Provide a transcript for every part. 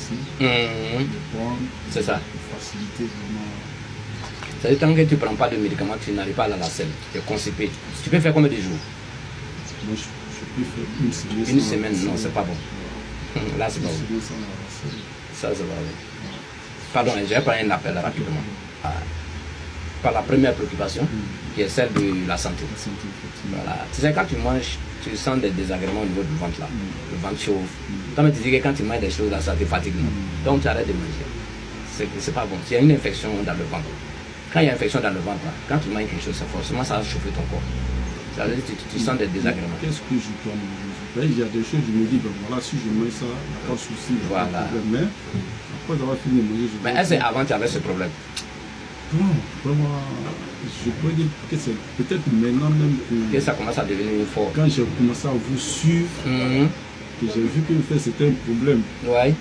aussi. De prendre. C'est ça. Pour faciliter vraiment. C'est-à-dire, tant que tu ne prends pas de médicaments, tu n'arrives pas à la selle. Tu es constipé. Tu peux faire combien de jours? Moi, je peux faire une semaine. Une semaine, non, c'est pas bon. Là, c'est pas bon. Ça, c'est pas bon. Pardon, je vais prendre un appel rapidement. Par la première préoccupation, qui est celle de la santé. Voilà. Tu sais, quand tu manges, tu sens des désagréments au niveau du ventre là. Le ventre chauffe. Comme tu dis que quand tu manges des choses là, ça te fatigue. Donc tu arrêtes de manger. C'est pas bon. Il y a une infection dans le ventre. Quand il y a une infection dans le ventre, là, quand tu manges quelque chose, forcément ça va chauffer ton corps. Ça veut dire que tu sens des désagréments. Qu'est-ce que je dois manger? Il y a des choses, je me dis, ben voilà, si je mange ça, pas de souci. Voilà. Mais après avoir fini de manger, je mais est-ce qu'avant tu avais ce problème? Non, vraiment, je peux dire que c'est peut-être maintenant même que ça commence à devenir fort. Quand j'ai commencé à vous suivre, que j'ai vu que c'était un problème. Ouais.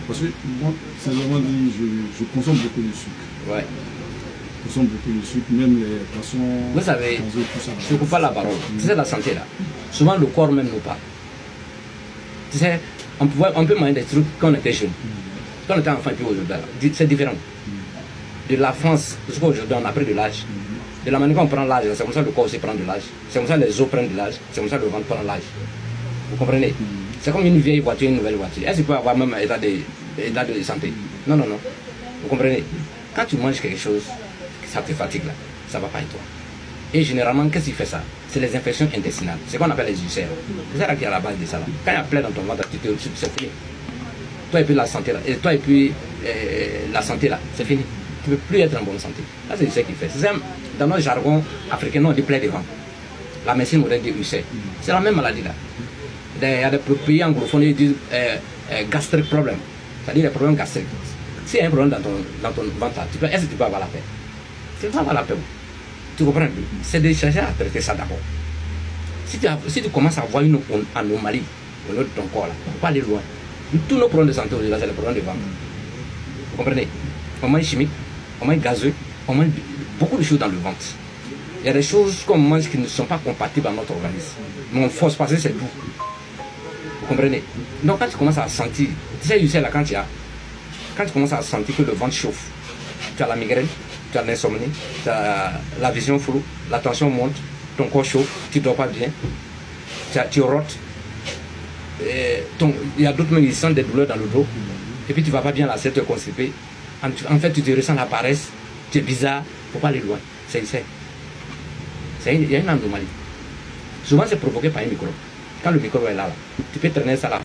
Parce que moi, sincèrement dit, je consomme beaucoup de sucre. Ouais. Je consomme beaucoup de sucre, même les poissons. Vous savez, je ne coupe pas la parole. Tu sais, la santé là, souvent le corps même nous parle. Tu sais, on peut manger des trucs quand on était jeune. Quand on était enfant et puis aujourd'hui, c'est différent. De la France, jusqu'à aujourd'hui, on a pris de l'âge. De la manière qu'on prend l'âge, c'est comme ça que le corps aussi prend de l'âge. C'est comme ça que les os prennent de l'âge. C'est comme ça que le ventre prend l'âge. Vous comprenez? C'est comme une vieille voiture, une nouvelle voiture. Est-ce qu'il peut avoir même un état de santé? Non, non, non. Vous comprenez? Quand tu manges quelque chose, ça te fatigue là. Ça ne va pas avec toi. Et généralement, qu'est-ce qui fait ça? C'est les infections intestinales. C'est ce qu'on appelle les ulcères. C'est ça qui est à la base de ça. Là. Quand il y a plein dans ton ventre, c'est fini. Toi et puis la santé là. Et toi et puis la santé là, c'est fini. Tu ne peux plus être en bonne santé. Ça, c'est ce qui fait. Dans notre jargon africain, on dit plaie de ventre. La médecine moderne dit ulcère. C'est la même maladie là. Il y a des pays anglophones qui disent gastric problème. C'est-à-dire des problèmes gastriques. S'il y a un problème dans ton ventre là, est-ce que tu peux avoir la paix? Tu peux avoir la paix. Tu comprends? C'est de chercher à traiter ça d'abord. Si tu commences à avoir une anomalie au niveau de ton corps là, il ne faut pas aller loin. Tous nos problèmes de santé aujourd'hui, c'est les problèmes de ventre. Vous comprenez? On mange chimique, on mange gazeux, on mange beaucoup de choses dans le ventre. Il y a des choses qu'on mange qui ne sont pas compatibles à notre organisme. Mais on force parce que c'est tout. Vous comprenez? Donc quand tu commences à sentir, tu sais là quand tu commences à sentir que le ventre chauffe, tu as la migraine, tu as l'insomnie, tu as la vision floue, la tension monte, ton corps chauffe, tu ne dors pas bien, tu rotes. Il y a d'autres qui sentent des douleurs dans le dos, et puis tu ne vas pas bien la tête, tu es constipé. En fait, tu te ressens la paresse, tu es bizarre, il ne faut pas aller loin. Il y a une anomalie. Souvent, c'est provoqué par un microbe. Quand le microbe est là, tu peux traîner ça là.